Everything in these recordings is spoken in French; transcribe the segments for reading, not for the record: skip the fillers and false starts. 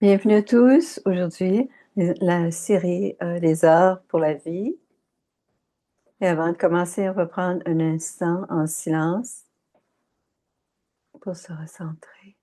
Bienvenue à tous. Aujourd'hui, la série Les arts pour la vie. Et avant de commencer, on va prendre un instant en silence pour se recentrer.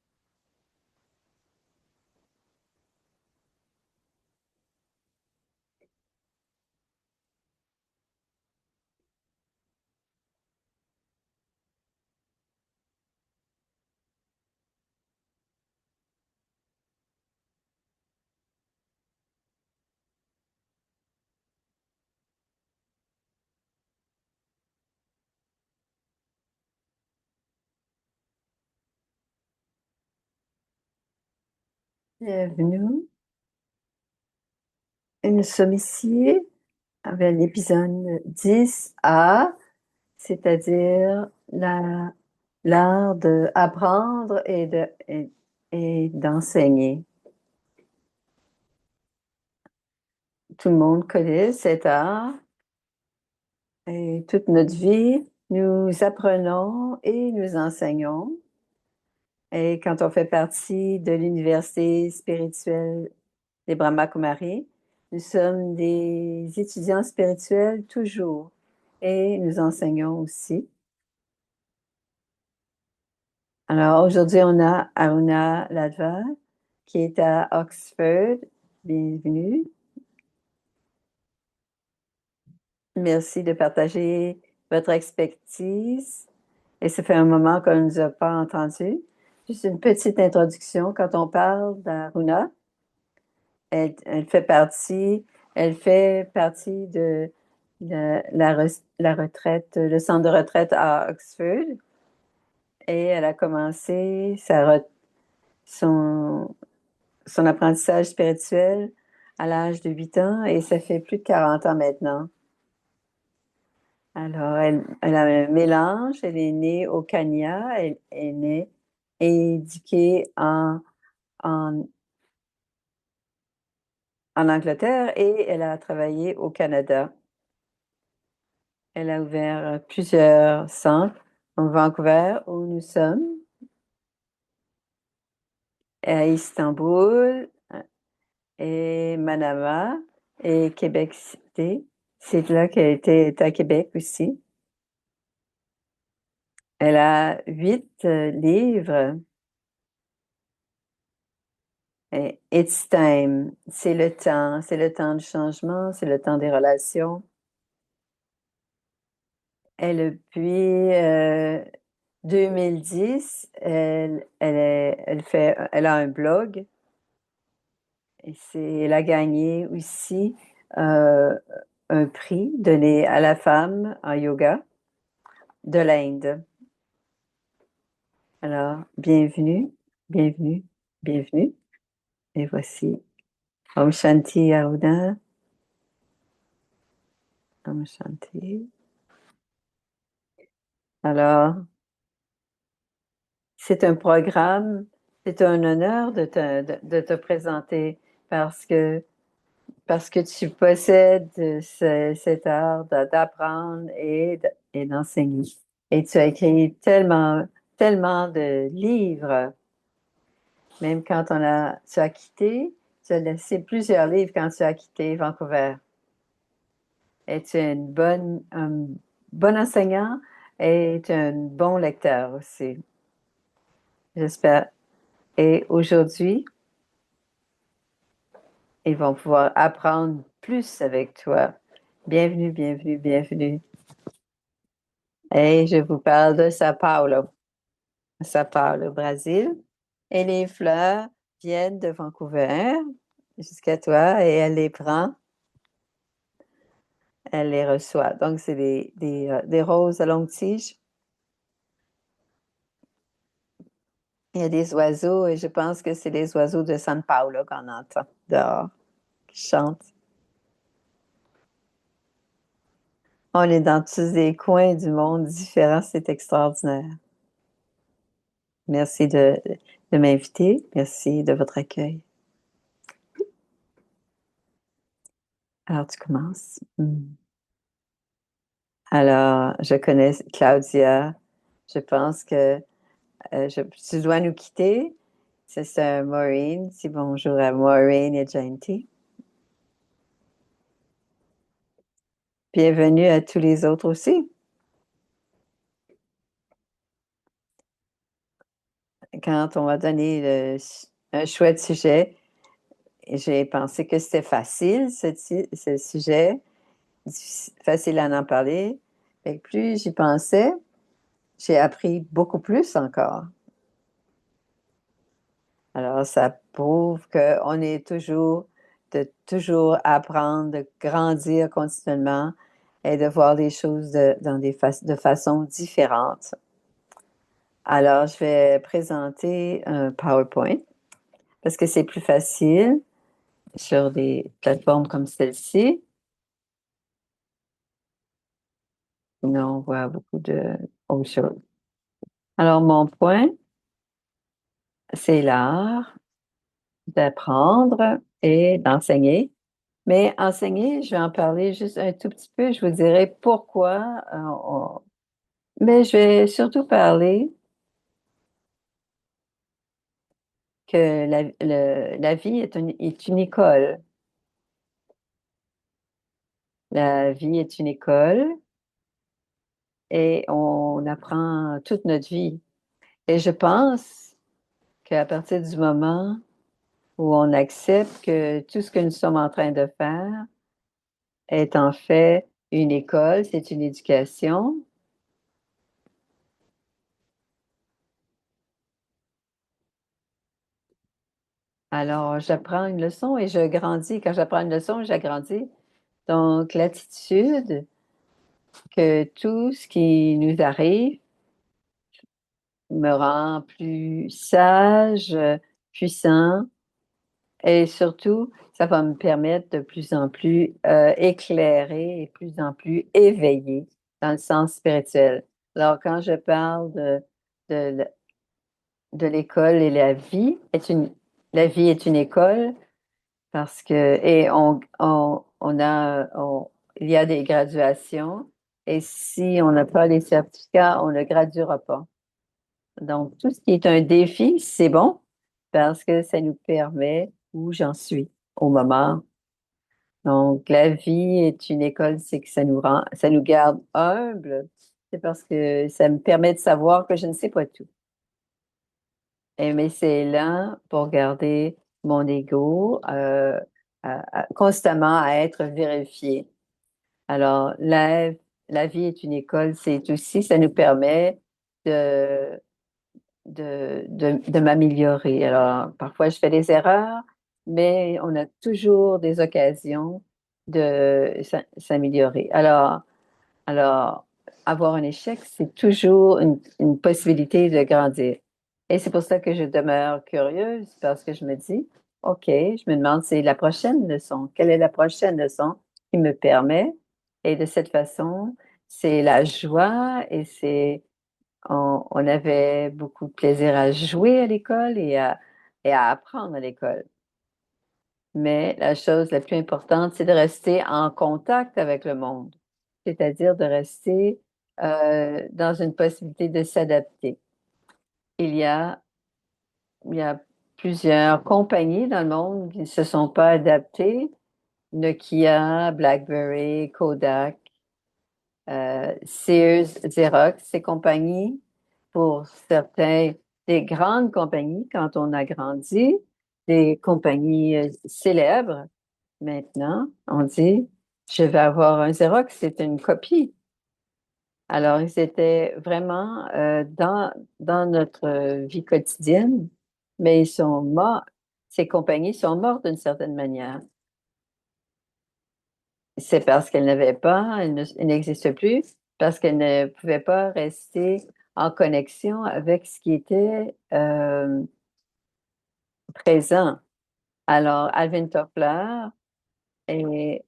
Bienvenue. Et nous sommes ici avec l'épisode 10A, c'est-à-dire l'art d'apprendre et d'enseigner. Tout le monde connaît cet art. Et toute notre vie, nous apprenons et nous enseignons. Et quand on fait partie de l'université spirituelle des Brahma Kumaris, nous sommes des étudiants spirituels toujours et nous enseignons aussi. Alors aujourd'hui, on a Aruna Ladva qui est à Oxford. Bienvenue. Merci de partager votre expertise. Et ça fait un moment qu'on ne nous a pas entendu. Juste une petite introduction. Quand on parle d'Aruna, elle elle fait partie de la retraite, le centre de retraite à Oxford. Et elle a commencé son, son apprentissage spirituel à l'âge de 8 ans et ça fait plus de 40 ans maintenant. Alors, elle a un mélange. Elle est née au Kenya. Elle est née et éduquée en, en Angleterre et elle a travaillé au Canada. Elle a ouvert plusieurs centres en Vancouver où nous sommes, à Istanbul et Manama et Québec City. C'est là qu'elle était à Québec aussi. Elle a 8 livres. It's time. C'est le temps. C'est le temps du changement. C'est le temps des relations. Et depuis 2010, elle a un blog et elle a gagné aussi euh, un prix donné à la femme en yoga de l'Inde. Alors, bienvenue, bienvenue, bienvenue. Et voici Om Shanti Aruna. Om Shanti. Alors, c'est un programme, c'est un honneur de te présenter parce que, parce que tu possèdes cet art d'apprendre et d'enseigner. Et tu as écrit tellement, tellement de livres, même quand tu as quitté, tu as laissé plusieurs livres quand tu as quitté Vancouver. Et tu es un bon enseignant et tu es un bon lecteur aussi, j'espère. Et aujourd'hui, ils vont pouvoir apprendre plus avec toi. Bienvenue, bienvenue, bienvenue. Et je vous parle de Sao Paulo, Brésil. Et les fleurs viennent de Vancouver jusqu'à toi et elle les prend, elle les reçoit. Donc, c'est des roses à longue tige. Il y a des oiseaux et je pense que c'est les oiseaux de San Paulo qu'on entend dehors qui chantent. On est dans tous des coins du monde différents, c'est extraordinaire. Merci de m'inviter. Merci de votre accueil. Alors, tu commences. Alors, je connais Claudia. Je pense que tu dois nous quitter. C'est Maureen. Dis bonjour à Maureen et Genty. Bienvenue à tous les autres aussi. Quand on m'a donné un chouette sujet, j'ai pensé que c'était facile, ce sujet, facile à en parler. Et plus j'y pensais, j'ai appris beaucoup plus encore. Alors, ça prouve qu'on est de toujours apprendre, de grandir continuellement et de voir les choses de façon différente. Alors, je vais présenter un PowerPoint parce que c'est plus facile sur des plateformes comme celle-ci. Sinon, on voit beaucoup d'autres choses. Alors, mon point, c'est l'art d'apprendre et d'enseigner. Mais enseigner, je vais en parler juste un tout petit peu. Je vous dirai pourquoi. Mais je vais surtout parler que la vie est une école. La vie est une école et on apprend toute notre vie. Et je pense qu'à partir du moment où on accepte que tout ce que nous sommes en train de faire est en fait une école, c'est une éducation. Alors, j'apprends une leçon et je grandis. Quand j'apprends une leçon, j'agrandis. Donc, l'attitude que tout ce qui nous arrive me rend plus sage, puissant et surtout, ça va me permettre de plus en plus éclairer et plus en plus éveillé dans le sens spirituel. Alors, quand je parle de, de l'école et la vie est une école, parce que, et il y a des graduations, et si on n'a pas les certificats, on ne graduera pas. Donc, tout ce qui est un défi, c'est bon, parce que ça nous permet où j'en suis au moment. Donc, la vie est une école, c'est que ça nous garde humbles. C'est parce que ça me permet de savoir que je ne sais pas tout. Mais c'est là pour garder mon ego constamment à être vérifié. Alors, la vie est une école, c'est aussi, ça nous permet de, de m'améliorer. Alors, parfois, je fais des erreurs, mais on a toujours des occasions de s'améliorer. Alors, avoir un échec, c'est toujours une possibilité de grandir. Et c'est pour ça que je demeure curieuse parce que je me dis, OK, je me demande, c'est la prochaine leçon. Quelle est la prochaine leçon qui me permet? Et de cette façon, c'est la joie et on avait beaucoup de plaisir à jouer à l'école et à apprendre à l'école. Mais la chose la plus importante, c'est de rester en contact avec le monde, c'est-à-dire de rester dans une possibilité de s'adapter. Il y a, il y a plusieurs compagnies dans le monde qui ne se sont pas adaptées. Nokia, BlackBerry, Kodak, Sears, Xerox, ces compagnies, pour certains, des grandes compagnies, quand on a grandi, des compagnies célèbres. Maintenant, on dit, je vais avoir un Xerox, c'est une copie. Alors, ils étaient vraiment dans notre vie quotidienne, mais ils sont morts. Ces compagnies sont mortes d'une certaine manière. C'est parce qu'elles n'avaient pas, elles n'existent plus, parce qu'elles ne pouvaient pas rester en connexion avec ce qui était présent. Alors, Alvin Toffler est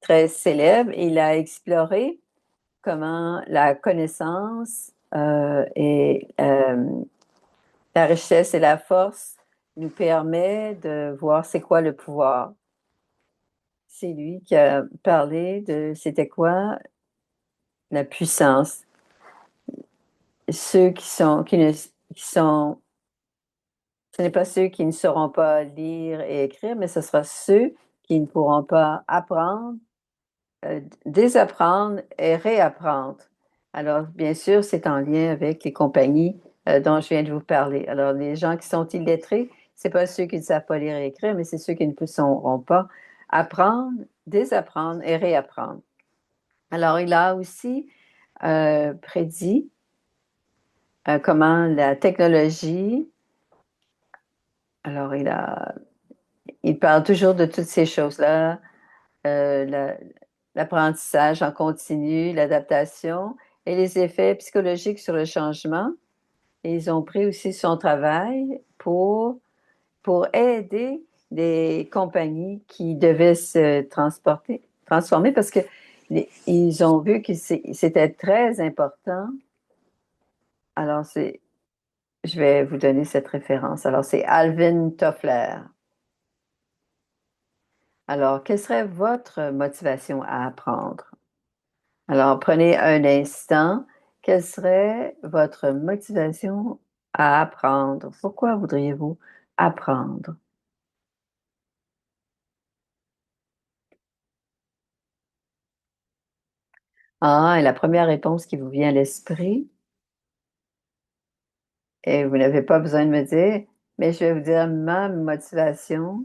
très célèbre. Il a exploré comment la connaissance et la richesse et la force nous permet de voir c'est quoi le pouvoir. C'est lui qui a parlé de c'était quoi la puissance. Ceux qui sont Ce n'est pas ceux qui ne sauront pas lire et écrire, mais ce sera ceux qui ne pourront pas apprendre, désapprendre et réapprendre. Alors, bien sûr, c'est en lien avec les compagnies dont je viens de vous parler. Alors, les gens qui sont illettrés, c'est pas ceux qui ne savent pas lire et écrire, mais c'est ceux qui ne sauront pas apprendre, désapprendre et réapprendre. Alors, il a aussi prédit comment la technologie, alors il parle toujours de toutes ces choses-là, euh, la- l'apprentissage en continu, l'adaptation et les effets psychologiques sur le changement. Et ils ont pris aussi son travail pour aider des compagnies qui devaient se transformer parce que ils ont vu que c'était très important. Alors, je vais vous donner cette référence. Alors, c'est Alvin Toffler. Alors, quelle serait votre motivation à apprendre? Alors, prenez un instant. Quelle serait votre motivation à apprendre? Pourquoi voudriez-vous apprendre? Ah, et la première réponse qui vous vient à l'esprit, et vous n'avez pas besoin de me dire, mais je vais vous dire ma motivation,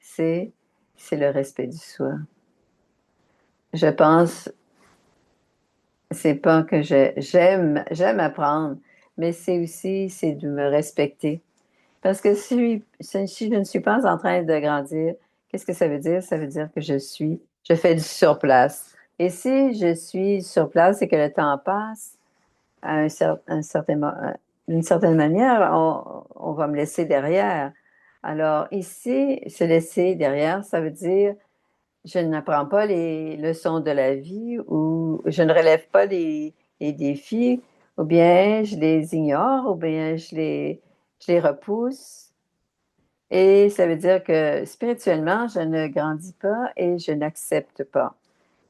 c'est c'est le respect du soi. Je pense, c'est pas que j'aime apprendre, mais c'est aussi c'est de me respecter. Parce que si je ne suis pas en train de grandir, qu'est-ce que ça veut dire? Ça veut dire que je fais du surplace. Et si je suis sur place et que le temps passe, d'une certaine manière, on va me laisser derrière. Alors ici, se laisser derrière, ça veut dire je n'apprends pas les leçons de la vie ou je ne relève pas les défis, ou bien je les ignore, ou bien je les repousse. Et ça veut dire que spirituellement, je ne grandis pas et je n'accepte pas.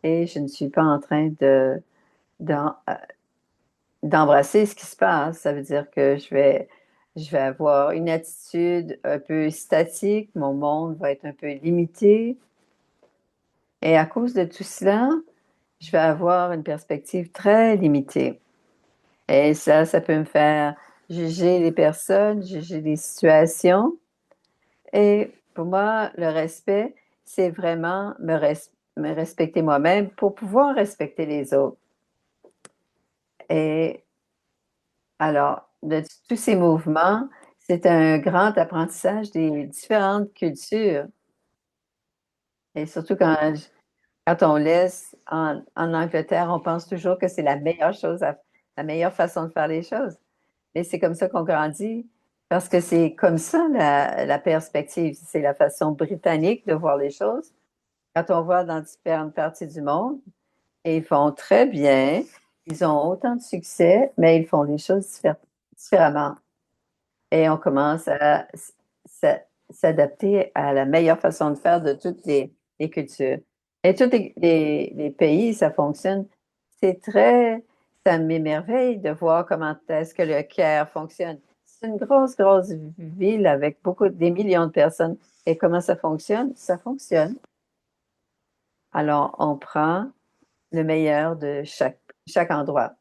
Et je ne suis pas en train d'en- euh, d'embrasser ce qui se passe. Ça veut dire que je vais avoir une attitude un peu statique, mon monde va être un peu limité. Et à cause de tout cela, je vais avoir une perspective très limitée. Et ça peut me faire juger les personnes, juger les situations. Et pour moi, le respect, c'est vraiment me respecter moi-même pour pouvoir respecter les autres. Et alors, de tous ces mouvements, c'est un grand apprentissage des différentes cultures. Et surtout quand on laisse en Angleterre, on pense toujours que c'est la meilleure la meilleure façon de faire les choses. Et c'est comme ça qu'on grandit, parce que c'est comme ça la perspective. C'est la façon britannique de voir les choses. Quand on voit dans différentes parties du monde, et ils font très bien, ils ont autant de succès, mais ils font les choses différemment. Et on commence à s'adapter à la meilleure façon de faire de toutes les cultures. Et tous les pays, ça fonctionne. C'est très, ça m'émerveille de voir comment est-ce que le Caire fonctionne. C'est une grosse ville avec des millions de personnes. Et comment ça fonctionne? Ça fonctionne. Alors, on prend le meilleur de chaque endroit.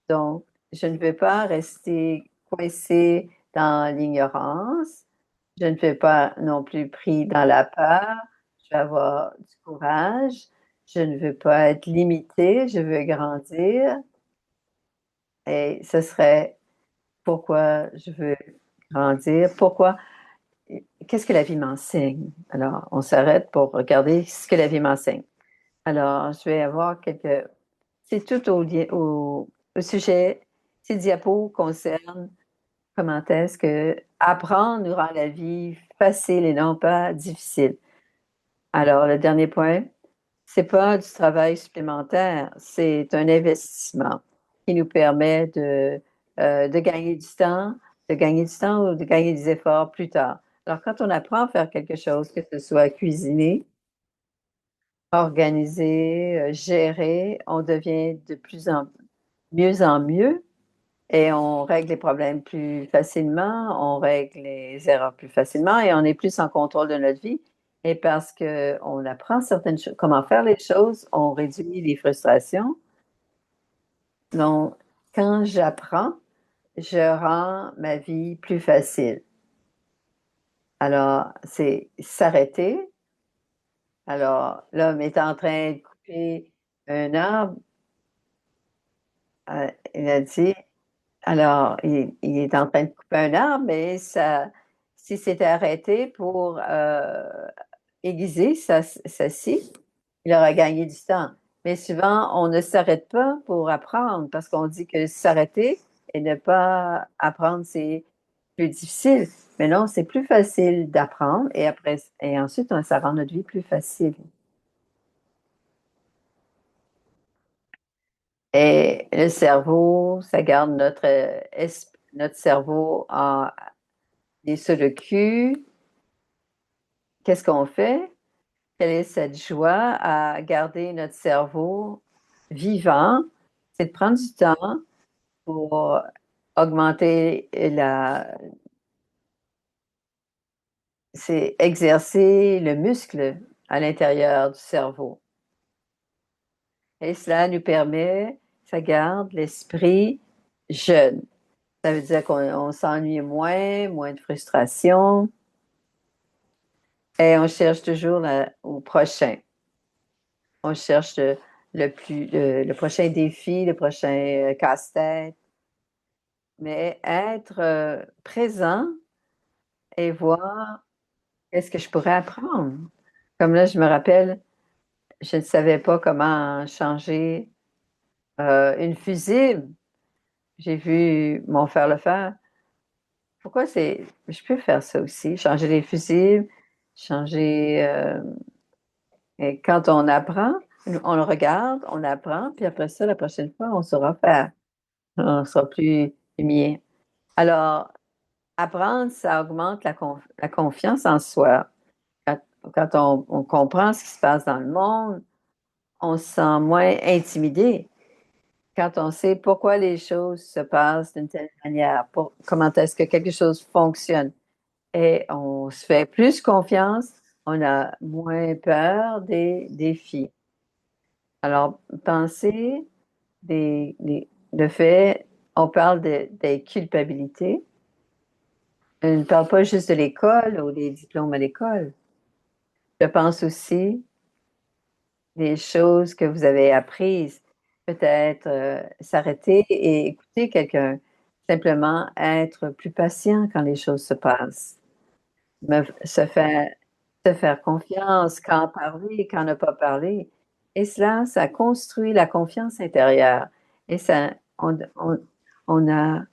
Donc, je ne veux pas rester coincé dans l'ignorance. Je ne veux pas non plus pris dans la peur. Je veux avoir du courage. Je ne veux pas être limité. Je veux grandir. Et ce serait pourquoi je veux grandir. Qu'est-ce que la vie m'enseigne? Alors, on s'arrête pour regarder ce que la vie m'enseigne. Alors, je vais avoir c'est tout au sujet. Ces diapos concernent comment est-ce que apprendre nous rend la vie facile et non pas difficile. Alors, le dernier point, c'est pas du travail supplémentaire, c'est un investissement qui nous permet de gagner du temps, de gagner du temps ou de gagner des efforts plus tard. Alors, quand on apprend à faire quelque chose, que ce soit cuisiner, organiser, gérer, on devient de plus en mieux et on règle les problèmes plus facilement, on règle les erreurs plus facilement et on est plus en contrôle de notre vie. Et parce qu'on apprend certaines choses, comment faire les choses, on réduit les frustrations. Donc, quand j'apprends, je rends ma vie plus facile. Alors, c'est s'arrêter. Alors, l'homme est en train de couper un arbre. Il a dit, alors, il est en train de couper un arbre, mais ça, s'il s'était arrêté pour aiguiser sa scie, il aurait gagné du temps. Mais souvent, on ne s'arrête pas pour apprendre parce qu'on dit que s'arrêter et ne pas apprendre, c'est plus difficile. Mais non, c'est plus facile d'apprendre et après, et ensuite, ça rend notre vie plus facile. Et le cerveau, ça garde notre cerveau il est sur le cul. Qu'est-ce qu'on fait? Quelle est cette joie à garder notre cerveau vivant? C'est de prendre du temps pour augmenter c'est exercer le muscle à l'intérieur du cerveau. Et cela nous permet, ça garde l'esprit jeune. Ça veut dire qu'on s'ennuie moins de frustration et on cherche toujours au prochain. On cherche le prochain défi, le prochain casse-tête. Mais être présent et voir qu'est-ce que je pourrais apprendre. Comme là, je me rappelle, je ne savais pas comment changer une fusible. J'ai vu mon frère le faire. Pourquoi je peux faire ça aussi, changer les fusibles, changer. Et quand on apprend, on le regarde, on apprend, puis après ça, la prochaine fois, on saura faire. On sera plus mieux. Alors, apprendre, ça augmente la confiance en soi. Quand, quand on comprend ce qui se passe dans le monde, on se sent moins intimidé. Quand on sait pourquoi les choses se passent d'une telle manière, comment est-ce que quelque chose fonctionne, et on se fait plus confiance, on a moins peur des défis. Alors, penser le fait, on parle des culpabilités. On ne parle pas juste de l'école ou des diplômes à l'école. Je pense aussi des choses que vous avez apprises. Peut-être s'arrêter et écouter quelqu'un. Simplement être plus patient quand les choses se passent. Me- se faire, se faire confiance, quand parler, quand ne pas parler. Et cela, ça construit la confiance intérieure. Et ça, on a, on a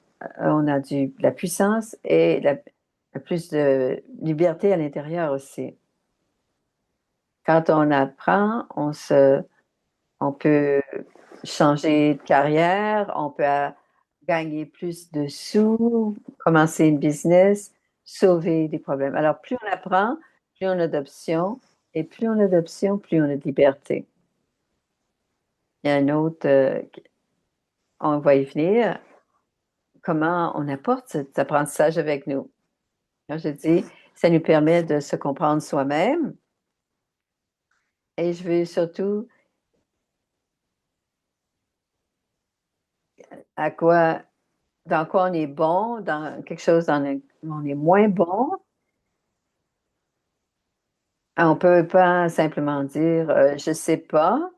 la puissance et plus de liberté à l'intérieur aussi. Quand on apprend, on peut changer de carrière, on peut gagner plus de sous, commencer une business, sauver des problèmes. Alors, plus on apprend, plus on a d'options, et plus on a d'options, plus on a de liberté. Il y a un autre, on va y venir, comment on apporte cet apprentissage avec nous. Quand je dis, ça nous permet de se comprendre soi-même, et je veux surtout à quoi dans quoi on est bon, dans quelque chose dans on est moins bon. On peut pas simplement dire je sais pas.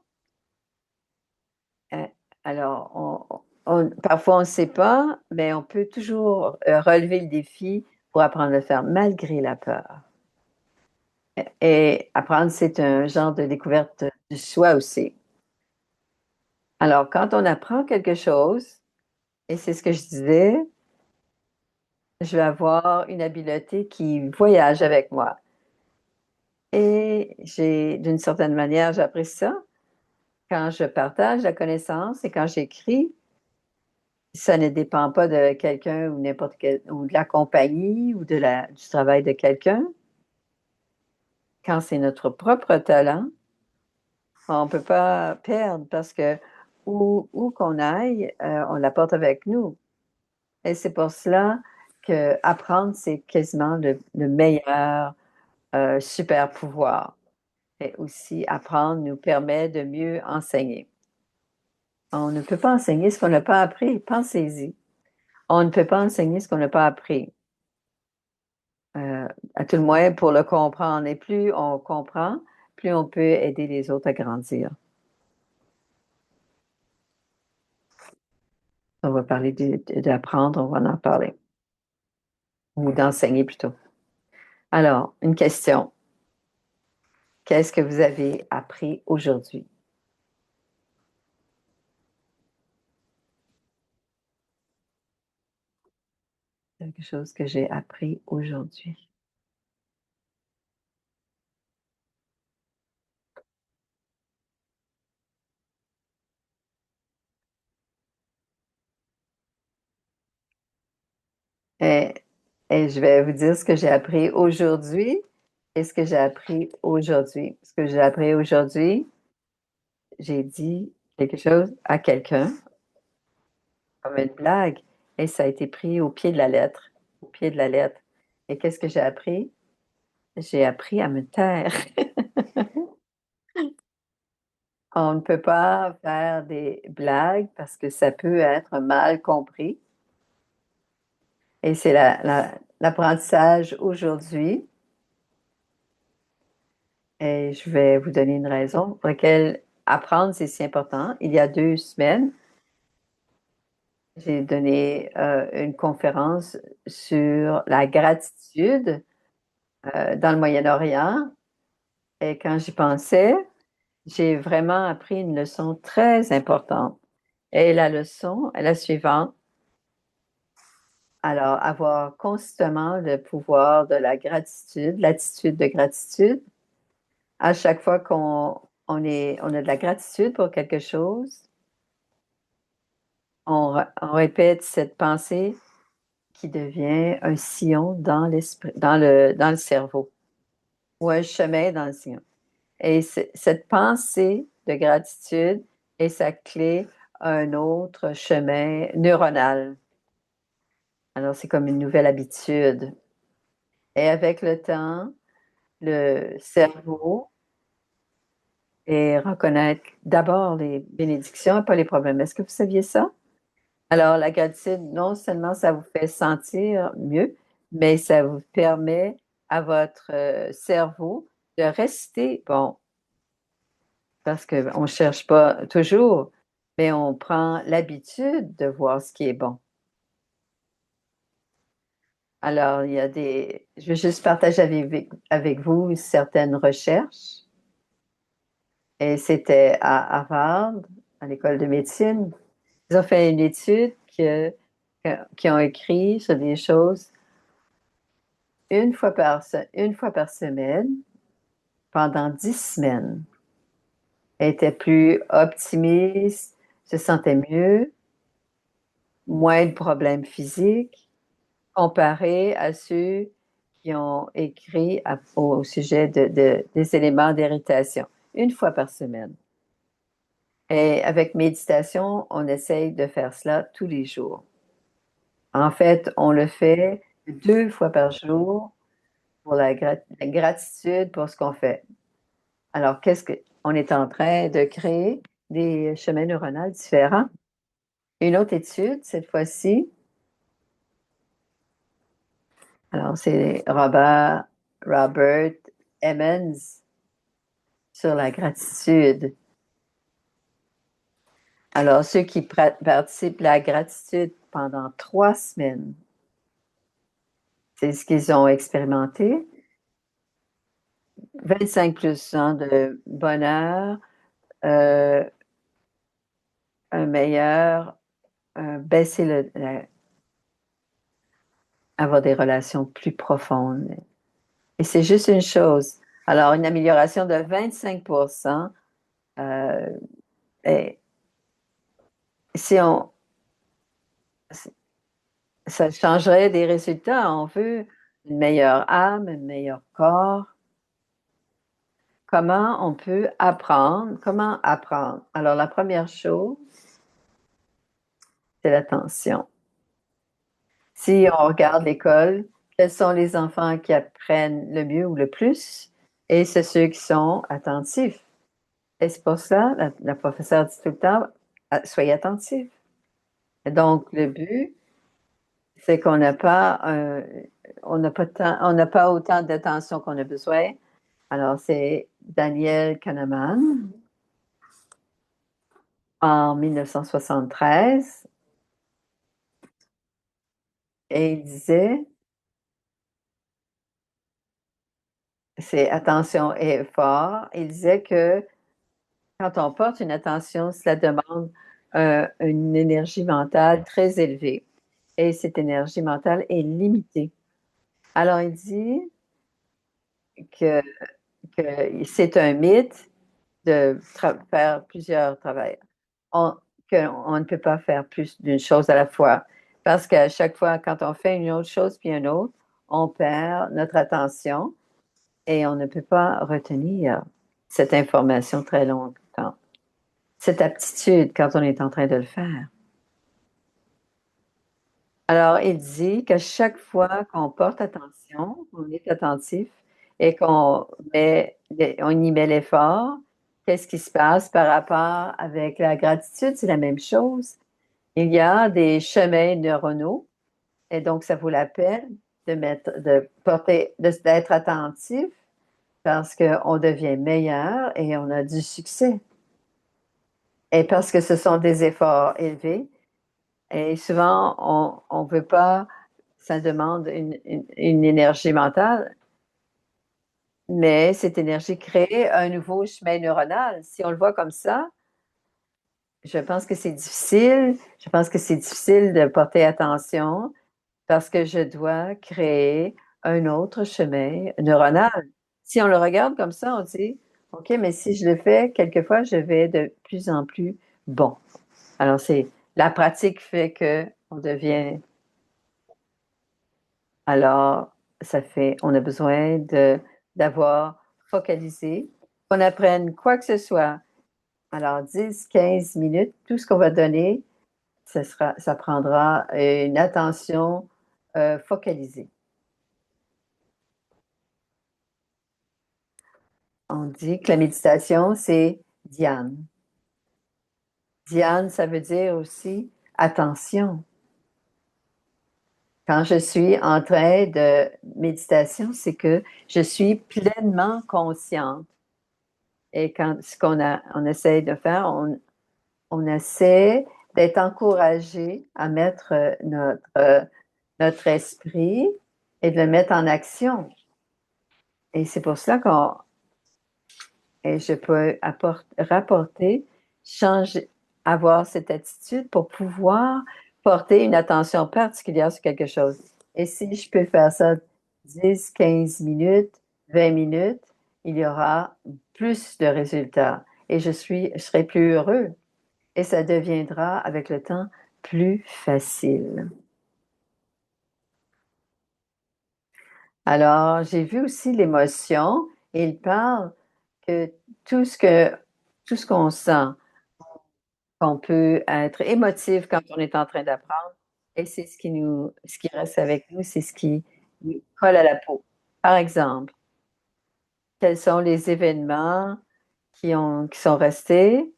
Euh, alors, parfois on ne sait pas, mais on peut toujours relever le défi pour apprendre à le faire malgré la peur. Et apprendre, c'est un genre de découverte de soi aussi. Alors, quand on apprend quelque chose, et c'est ce que je disais, je vais avoir une habileté qui voyage avec moi. Et d'une certaine manière, j'apprécie ça. Quand je partage la connaissance et quand j'écris, ça ne dépend pas de quelqu'un ou n'importe quel, ou de la compagnie ou du travail de quelqu'un. Quand c'est notre propre talent, on ne peut pas perdre parce que où qu'on aille, on l'apporte avec nous. Et c'est pour cela que apprendre, c'est quasiment le meilleur super pouvoir. Et aussi, apprendre nous permet de mieux enseigner. On ne peut pas enseigner ce qu'on n'a pas appris. Pensez-y. On ne peut pas enseigner ce qu'on n'a pas appris. À tout le moins pour le comprendre. Et plus on comprend, plus on peut aider les autres à grandir. On va parler d'apprendre, on va en parler. Ou d'enseigner plutôt. Alors, une question. Qu'est-ce que vous avez appris aujourd'hui? Quelque chose que j'ai appris aujourd'hui. Et, et je vais vous dire ce que j'ai appris aujourd'hui et ce que j'ai appris aujourd'hui. Ce que j'ai appris aujourd'hui, j'ai dit quelque chose à quelqu'un, comme une blague, et ça a été pris au pied de la lettre. Au pied de la lettre. Et qu'est-ce que j'ai appris? J'ai appris à me taire. On ne peut pas faire des blagues parce que ça peut être mal compris. Et c'est l'apprentissage aujourd'hui. Et je vais vous donner une raison pour laquelle apprendre, c'est si important. Il y a 2 semaines, j'ai donné une conférence sur la gratitude dans le Moyen-Orient. Et quand j'y pensais, j'ai vraiment appris une leçon très importante. Et la leçon est la suivante. Alors, avoir constamment le pouvoir de la gratitude, l'attitude de gratitude. À chaque fois on a de la gratitude pour quelque chose, on répète cette pensée qui devient un sillon dans l'esprit, dans le cerveau, ou un chemin dans le sillon. Et cette pensée de gratitude est sa clé à un autre chemin neuronal. Alors, c'est comme une nouvelle habitude. Et avec le temps, le cerveau et reconnaître d'abord les bénédictions et pas les problèmes. Est-ce que vous saviez ça? Alors, la gratitude, non seulement ça vous fait sentir mieux, mais ça vous permet à votre cerveau de rester bon, parce qu'on ne cherche pas toujours, mais on prend l'habitude de voir ce qui est bon. Alors, je vais juste partager avec vous certaines recherches. Et c'était à Harvard, à l'école de médecine. Ils ont fait une étude qui ont écrit sur des choses une fois par semaine pendant 10 semaines. Elle était plus optimiste, se sentait mieux, moins de problèmes physiques, comparé à ceux qui ont écrit au sujet des éléments d'irritation, une fois par semaine. Et avec méditation, on essaye de faire cela tous les jours. En fait, on le fait 2 fois par jour pour la gratitude pour ce qu'on fait. Alors, on est en train de créer des chemins neuronaux différents. Une autre étude, cette fois-ci, alors c'est Robert Emmons sur la gratitude. Alors, ceux qui participent à la gratitude pendant 3 semaines, c'est ce qu'ils ont expérimenté. 25% de bonheur, euh, un meilleur, baisser avoir des relations plus profondes. Et c'est juste une chose. Alors, une amélioration de 25%, euh, et si on, ça changerait des résultats. On veut une meilleure âme, un meilleur corps. Comment on peut apprendre? Comment apprendre? Alors, la première chose, c'est l'attention. Si on regarde l'école, quels sont les enfants qui apprennent le mieux ou le plus? Et c'est ceux qui sont attentifs. Et c'est pour ça, la professeure dit tout le temps, soyez attentifs. Et donc, le but, c'est qu'on n'a pas, on n'a pas autant d'attention qu'on a besoin. Alors, c'est Daniel Kahneman en 1973 et il disait, c'est attention et effort, il disait que quand on porte une attention, cela demande une énergie mentale très élevée et cette énergie mentale est limitée. Alors, il dit que, que c'est un mythe de faire plusieurs travails. On, qu'on ne peut pas faire plus d'une chose à la fois. Parce qu'à chaque fois, quand on fait une autre chose puis une autre, on perd notre attention et on ne peut pas retenir cette information très longtemps. Cette aptitude quand on est en train de le faire. Alors, il dit qu'à chaque fois qu'on porte attention, on est attentif et on y met l'effort, qu'est-ce qui se passe par rapport avec la gratitude? C'est la même chose. Il y a des chemins neuronaux et donc ça vaut la peine d'être attentif parce qu'on devient meilleur et on a du succès. Et parce que ce sont des efforts élevés et souvent on ne veut pas, ça demande une énergie mentale, mais cette énergie crée un nouveau chemin neuronal. Si on le voit comme ça, je pense que c'est difficile. Je pense que c'est difficile de porter attention parce que je dois créer un autre chemin neuronal. Si on le regarde comme ça, on dit, OK, mais si je le fais, quelquefois, je vais de plus en plus bon. Alors, c'est la pratique fait que on devient. Alors, on a besoin d'avoir focalisé, qu'on apprenne quoi que ce soit. Alors, 10, 15 minutes, tout ce qu'on va donner, ça prendra une attention focalisée. On dit que la méditation, c'est Dhyan. Dhyan, ça veut dire aussi attention. Quand je suis en train de méditation, c'est que je suis pleinement consciente. Et quand ce on essaie de faire, on essaie d'être encouragé à mettre notre esprit et de le mettre en action. Et c'est pour cela et je peux rapporter, changer, avoir cette attitude pour pouvoir porter une attention particulière sur quelque chose. Et si je peux faire ça 10, 15 minutes, 20 minutes, il y aura plus de résultats et je serai plus heureux et ça deviendra avec le temps plus facile. Alors, j'ai vu aussi l'émotion et il parle que tout ce que tout ce qu'on sent, qu'on peut être émotif quand on est en train d'apprendre et c'est ce qui reste avec nous, c'est ce qui nous colle à la peau. Par exemple, quels sont les événements qui sont restés?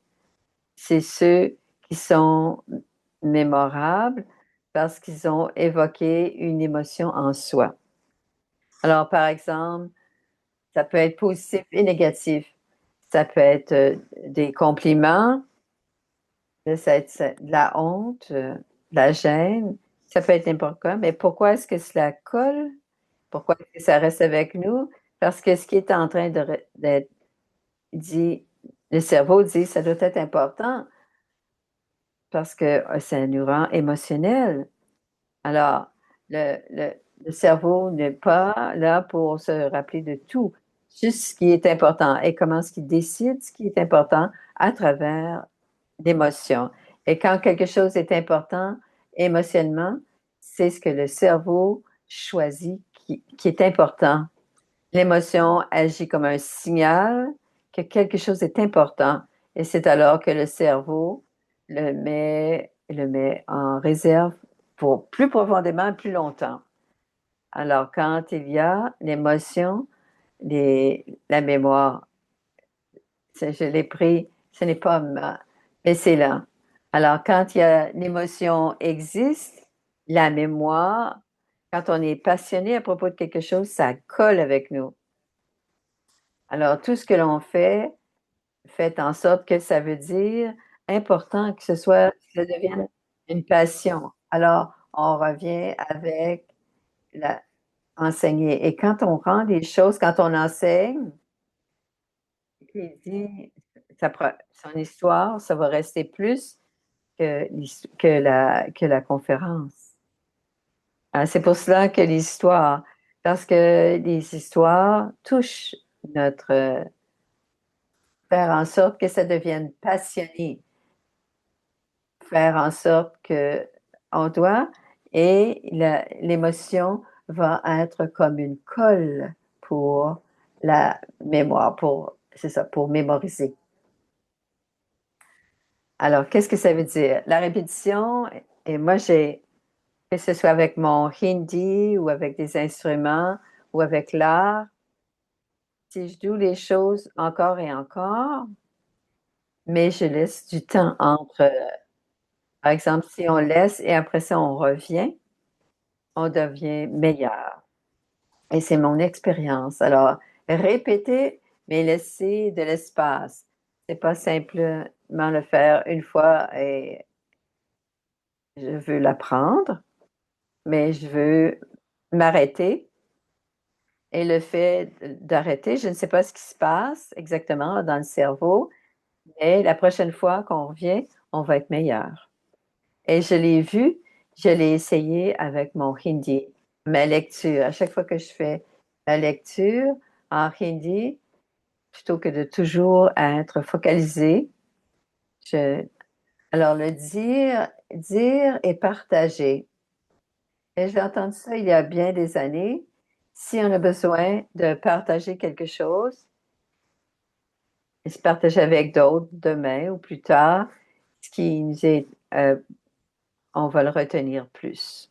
C'est ceux qui sont mémorables parce qu'ils ont évoqué une émotion en soi. Alors, par exemple, ça peut être positif et négatif. Ça peut être des compliments, ça peut être de la honte, de la gêne. Ça peut être n'importe quoi. Mais pourquoi est-ce que cela colle? Pourquoi est-ce que ça reste avec nous? Parce que ce qui est en train d'être dit, le cerveau dit, ça doit être important parce que ça nous rend émotionnels. Alors, le cerveau n'est pas là pour se rappeler de tout, juste ce qui est important et comment est-ce qu'il décide ce qui est important à travers l'émotion. Et quand quelque chose est important émotionnellement, c'est ce que le cerveau choisit qui est important. L'émotion agit comme un signal que quelque chose est important et c'est alors que le cerveau le met en réserve pour plus profondément, plus longtemps. Alors, quand il y a l'émotion, la mémoire, je l'ai pris, ce n'est pas ma, mais c'est là. Alors, quand il y a l'émotion existe, la mémoire, quand on est passionné à propos de quelque chose, ça colle avec nous. Alors, tout ce que l'on fait en sorte que ça veut dire important que que ça devienne une passion. Alors, on revient avec la, enseigner. Et quand on rend les choses, quand on enseigne, il dit son histoire, ça va rester plus que la conférence. C'est pour cela que l'histoire, parce que les histoires touchent notre, faire en sorte que ça devienne passionné, faire en sorte que on doit, et l'émotion va être comme une colle pour la mémoire, c'est ça, pour mémoriser. Alors, qu'est-ce que ça veut dire? La répétition, et moi, que ce soit avec mon hindi ou avec des instruments ou avec l'art, si je joue les choses encore et encore, mais je laisse du temps entre, par exemple, si on laisse et après ça, on revient, on devient meilleur. Et c'est mon expérience. Alors, répéter, mais laisser de l'espace. C'est pas simplement le faire une fois et je veux l'apprendre, mais je veux m'arrêter. Et le fait d'arrêter, je ne sais pas ce qui se passe exactement dans le cerveau, mais la prochaine fois qu'on revient, on va être meilleur. Et je l'ai vu, je l'ai essayé avec mon hindi, ma lecture. À chaque fois que je fais la lecture en hindi, plutôt que de toujours être focalisé, je, alors le dire et partager. Et j'ai entendu ça il y a bien des années. Si on a besoin de partager quelque chose, et se partager avec d'autres demain ou plus tard, ce qui nous est, on va le retenir plus.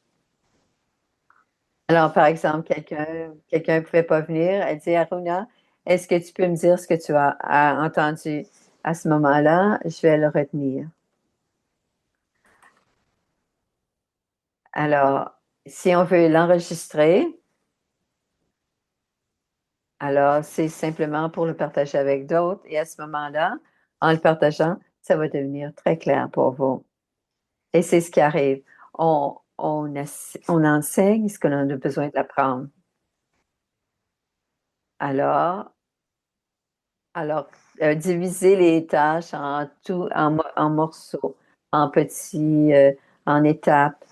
Alors, par exemple, quelqu'un ne pouvait pas venir, elle dit, Aruna, est-ce que tu peux me dire ce que tu as entendu à ce moment-là? Je vais le retenir. Alors, si on veut l'enregistrer, alors c'est simplement pour le partager avec d'autres. Et à ce moment-là, en le partageant, ça va devenir très clair pour vous. Et c'est ce qui arrive. On enseigne ce qu'on a besoin d'apprendre. Alors, diviser les tâches en morceaux, en petits, en étapes,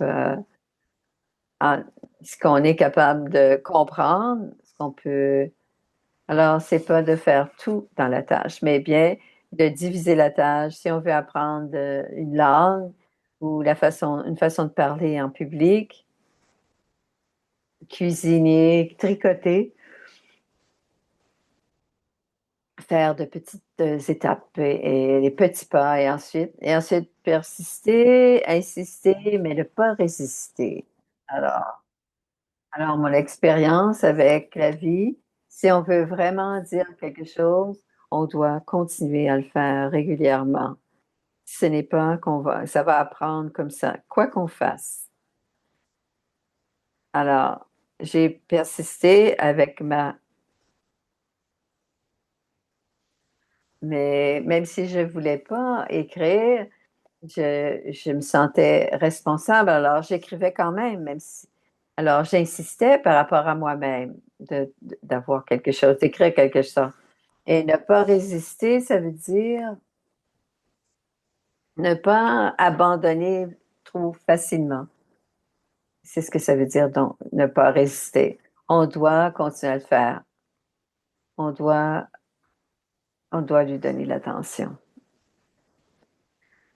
ce qu'on est capable de comprendre, ce qu'on peut. Alors, c'est pas de faire tout dans la tâche, mais bien de diviser la tâche. Si on veut apprendre une langue ou une façon de parler en public, cuisiner, tricoter, faire de petites étapes et les petits pas et ensuite persister, insister, mais ne pas résister. Alors, alors mon expérience avec la vie, si on veut vraiment dire quelque chose, on doit continuer à le faire régulièrement. Ce n'est pas ça va apprendre comme ça, quoi qu'on fasse. Alors, j'ai persisté avec mais même si je voulais pas écrire, je me sentais responsable, alors j'écrivais quand même, alors j'insistais par rapport à moi-même d'avoir quelque chose, d'écrire quelque chose. Et ne pas résister, ça veut dire ne pas abandonner trop facilement. C'est ce que ça veut dire, donc, ne pas résister. On doit continuer à le faire. On doit, on doit lui donner l'attention.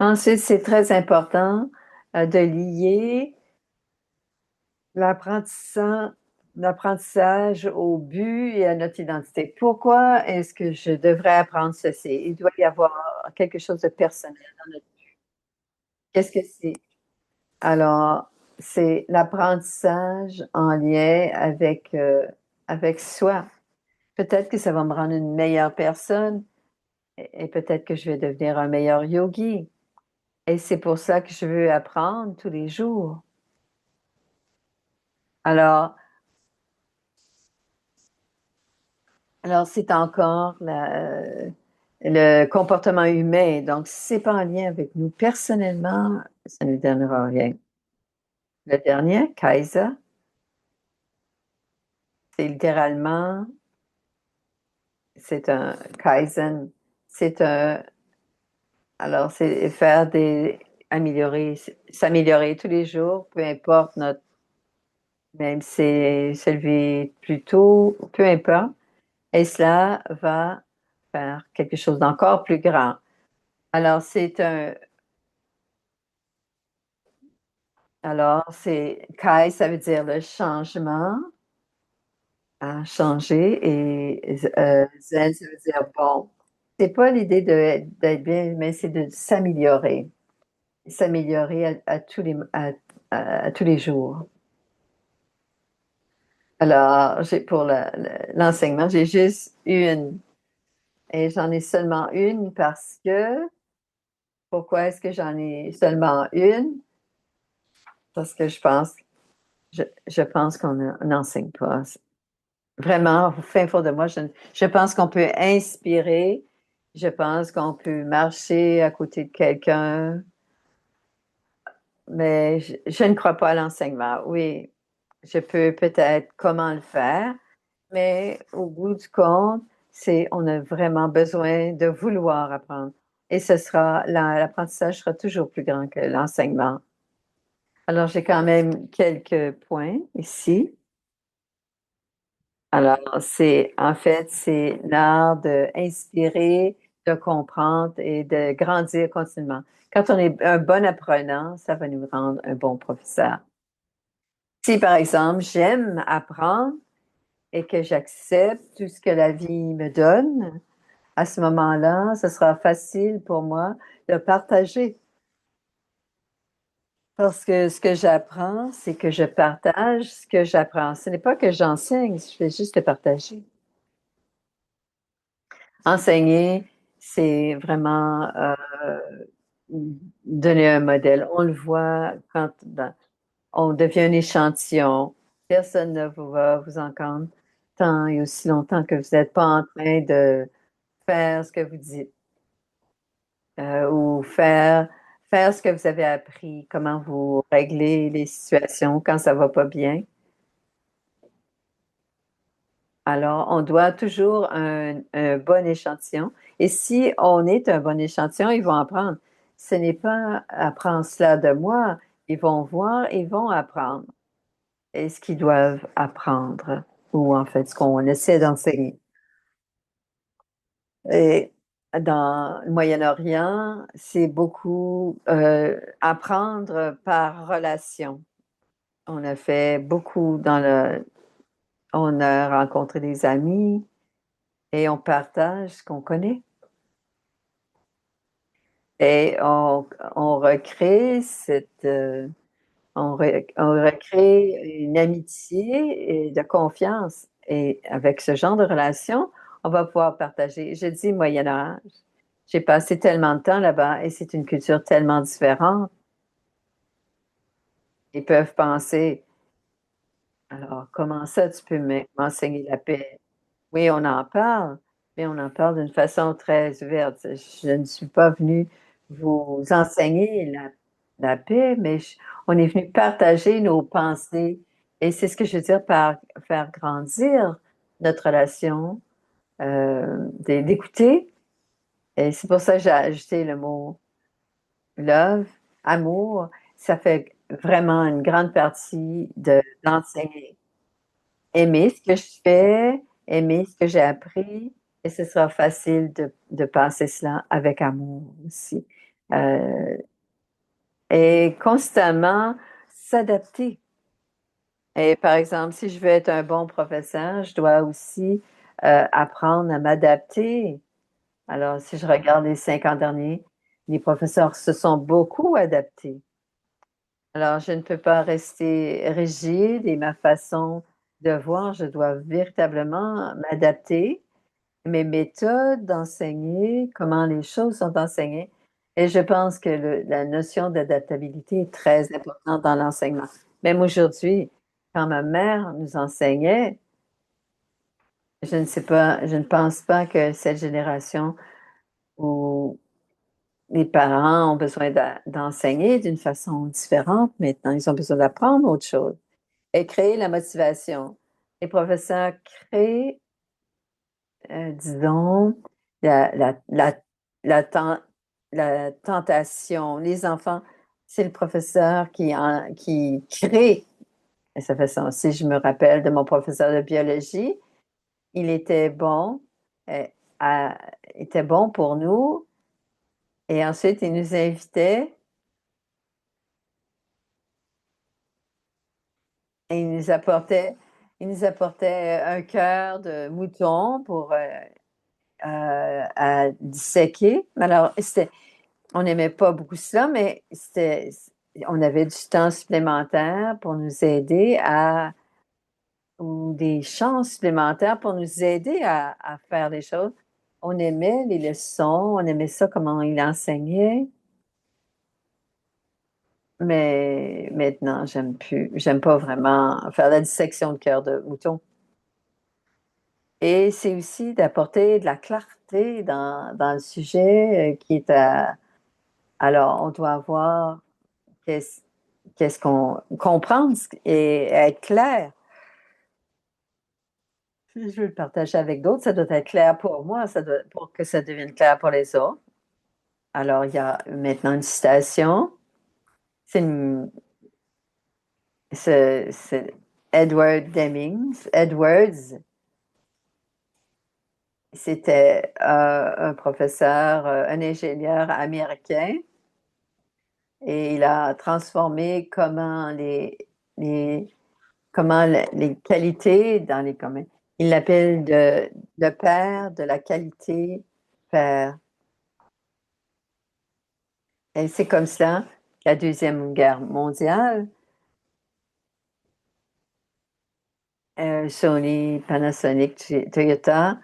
Ensuite, c'est très important de lier l'apprentissage, l'apprentissage au but et à notre identité. Pourquoi est-ce que je devrais apprendre ceci? Il doit y avoir quelque chose de personnel dans notre. Qu'est-ce que c'est? Alors, c'est l'apprentissage en lien avec soi. Peut-être que ça va me rendre une meilleure personne et peut-être que je vais devenir un meilleur yogi. Et c'est pour ça que je veux apprendre tous les jours. Alors, alors c'est encore le comportement humain. Donc, si c'est pas en lien avec nous personnellement, ça ne nous donnera rien. Le dernier, Kaiser, c'est littéralement, c'est un Kaizen, c'est un, alors c'est faire améliorer, s'améliorer tous les jours, peu importe notre, même si c'est se lever plus tôt, peu importe, et cela va faire quelque chose d'encore plus grand. Alors Kai, ça veut dire le changement, à changer, et Zen, ça veut dire bon. C'est pas l'idée d'être bien, mais c'est de s'améliorer. S'améliorer à tous les jours. Alors, pour l'enseignement, j'ai juste une. Et j'en ai seulement une parce que, pourquoi est-ce que j'en ai seulement une? Parce que je pense qu'on n'enseigne pas. Vraiment, au fin fond de moi, je pense qu'on peut inspirer, je pense qu'on peut marcher à côté de quelqu'un, mais je ne crois pas à l'enseignement. Oui, je peux peut-être comment le faire, mais au bout du compte, on a vraiment besoin de vouloir apprendre. Et l'apprentissage sera toujours plus grand que l'enseignement. Alors, j'ai quand même quelques points ici. Alors, en fait, c'est l'art d'inspirer, de comprendre et de grandir continuellement. Quand on est un bon apprenant, ça va nous rendre un bon professeur. Si, par exemple, j'aime apprendre et que j'accepte tout ce que la vie me donne, à ce moment-là, ce sera facile pour moi de partager. Parce que ce que j'apprends, c'est que je partage ce que j'apprends. Ce n'est pas que j'enseigne, je fais juste le partager. Enseigner, c'est vraiment donner un modèle. On le voit on devient un échantillon. Personne ne va vous entendre tant et aussi longtemps que vous n'êtes pas en train de faire ce que vous dites ou faire ce que vous avez appris, comment vous réglez les situations quand ça va pas bien. Alors, on doit toujours un bon échantillon. Et si on est un bon échantillon, ils vont apprendre. Ce n'est pas apprendre cela de moi. Ils vont voir, ils vont apprendre. Et ce qu'ils doivent apprendre, ou en fait, ce qu'on essaie d'enseigner. Et dans le Moyen-Orient, c'est beaucoup apprendre par relation. On a fait beaucoup on a rencontré des amis et on partage ce qu'on connaît. Et on recrée on recrée une amitié et de confiance. Et avec ce genre de relation, on va pouvoir partager. Je dis Moyen Âge. J'ai passé tellement de temps là-bas et c'est une culture tellement différente. Ils peuvent penser, alors comment ça tu peux m'enseigner la paix? Oui, on en parle, mais on en parle d'une façon très ouverte. Je ne suis pas venue vous enseigner la paix, mais on est venu partager nos pensées. Et c'est ce que je veux dire par faire grandir notre relation, d'écouter. Et c'est pour ça que j'ai ajouté le mot love, amour. Ça fait vraiment une grande partie d'enseigner. Aimer ce que je fais, aimer ce que j'ai appris, et ce sera facile de passer cela avec amour aussi. Euh, et constamment s'adapter. Et par exemple, si je veux être un bon professeur, je dois aussi apprendre à m'adapter. Alors, si je regarde les 5 ans derniers, les professeurs se sont beaucoup adaptés. Alors, je ne peux pas rester rigide et ma façon de voir, je dois véritablement m'adapter, mes méthodes d'enseigner, comment les choses sont enseignées et je pense que la notion d'adaptabilité est très importante dans l'enseignement. Même aujourd'hui, quand ma mère nous enseignait, je ne sais pas, je ne pense pas que cette génération où les parents ont besoin d'enseigner d'une façon différente maintenant, ils ont besoin d'apprendre autre chose. Et créer la motivation. Les professeurs créent, disons, la la la la ten la tentation. Les enfants, c'est le professeur qui crée cette façon. Si je me rappelle de mon professeur de biologie, il était bon, heu, à était bon pour nous et ensuite il nous invitait et il nous apportait un cœur de mouton pour, à disséquer. Alors, on n'aimait pas beaucoup ça, mais on avait du temps supplémentaire pour nous aider ou des chances supplémentaires pour nous aider à faire des choses. On aimait les leçons, on aimait ça, comment il enseignait, mais maintenant, j'aime plus, j'aime pas vraiment faire la dissection de cœur de mouton. Et c'est aussi d'apporter de la clarté dans le sujet qui est à. Alors, on doit avoir qu'est-ce qu'est-ce qu'on comprendre et être clair. Si je veux le partager avec d'autres, ça doit être clair pour moi, ça doit pour que ça devienne clair pour les autres. Alors, il y a maintenant une citation, c'est une c'est Edward Deming. Edwards, c'était, un professeur, un ingénieur américain et il a transformé les comment les qualités dans les communs. Il l'appelle le père de la qualité père. Et c'est comme ça que la Deuxième Guerre mondiale, Sony, Panasonic, Toyota,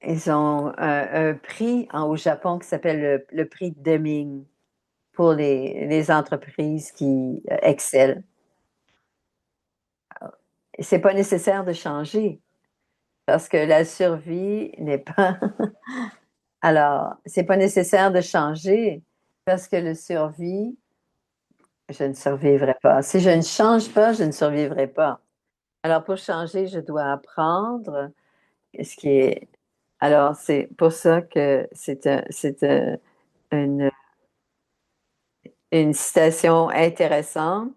ils ont un prix au Japon qui s'appelle le prix Deming pour les entreprises qui excellent. C'est pas nécessaire de changer parce que la survie n'est pas. Alors, c'est pas nécessaire de changer parce que le survie, je ne survivrai pas. Si je ne change pas, je ne survivrai pas. Alors, pour changer, je dois apprendre ce qui est. Alors, c'est pour ça que c'est une, une citation intéressante,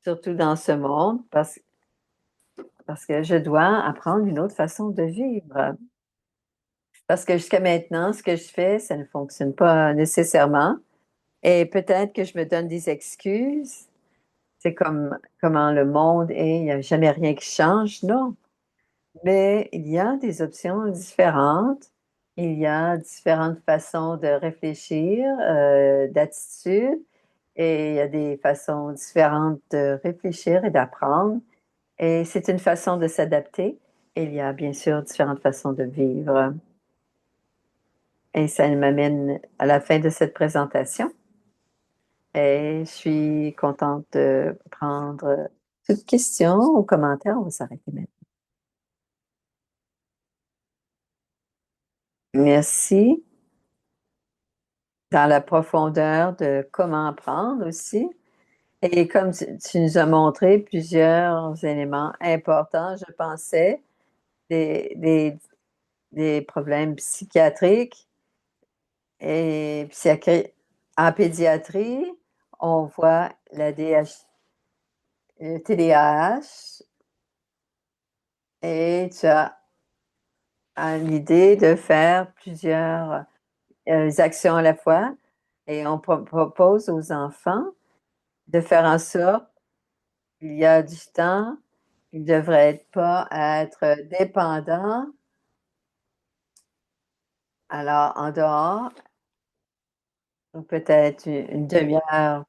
surtout dans ce monde, parce que je dois apprendre une autre façon de vivre. Parce que jusqu'à maintenant, ce que je fais, ça ne fonctionne pas nécessairement. Et peut-être que je me donne des excuses. C'est comme comment le monde est, il n'y a jamais rien qui change, non. Mais il y a des options différentes. Il y a différentes façons de réfléchir, d'attitude, et il y a des façons différentes de réfléchir et d'apprendre. Et c'est une façon de s'adapter. Et il y a bien sûr différentes façons de vivre. Et ça m'amène à la fin de cette présentation. Et je suis contente de prendre toute question ou commentaire. On va s'arrêter maintenant. Merci. Dans la profondeur de comment apprendre aussi. Et comme tu nous as montré plusieurs éléments importants, je pensais, des, des, des problèmes psychiatriques et en pédiatrie, on voit la le TDAH et tu as l'idée de faire plusieurs actions à la fois et on propose aux enfants de faire en sorte qu'il y a du temps, ils ne devraient pas être dépendants. Alors, en dehors, ou peut-être une demi-heure.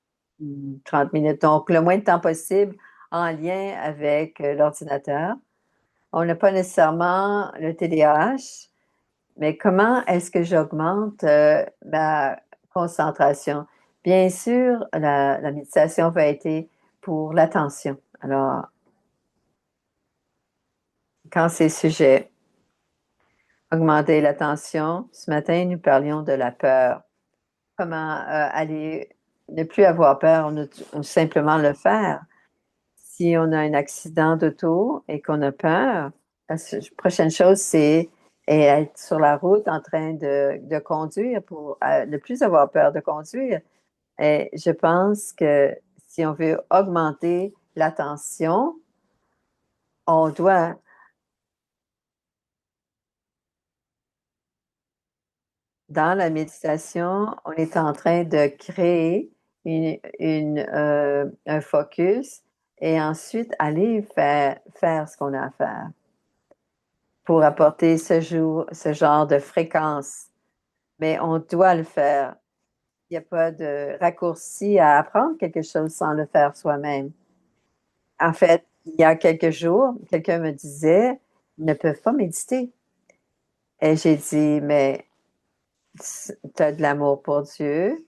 30 minutes. Donc, le moins de temps possible en lien avec l'ordinateur. On n'a pas nécessairement le TDAH, mais comment est-ce que j'augmente ma concentration? Bien sûr, la méditation va aider pour l'attention. Alors, quand c'est sujet, augmenter l'attention, ce matin, nous parlions de la peur. Comment aller ne plus avoir peur ou simplement le faire. Si on a un accident d'auto et qu'on a peur, la prochaine chose, c'est être sur la route en train de conduire pour ne plus avoir peur de conduire. Et je pense que si on veut augmenter l'attention, on doit, dans la méditation, on est en train de créer un focus et ensuite aller faire ce qu'on a à faire pour apporter ce genre de fréquence. Mais on doit le faire. Il n'y a pas de raccourci à apprendre quelque chose sans le faire soi-même. En fait, il y a quelques jours, quelqu'un me disait, ils ne peuvent pas méditer. Et j'ai dit, mais tu as de l'amour pour Dieu,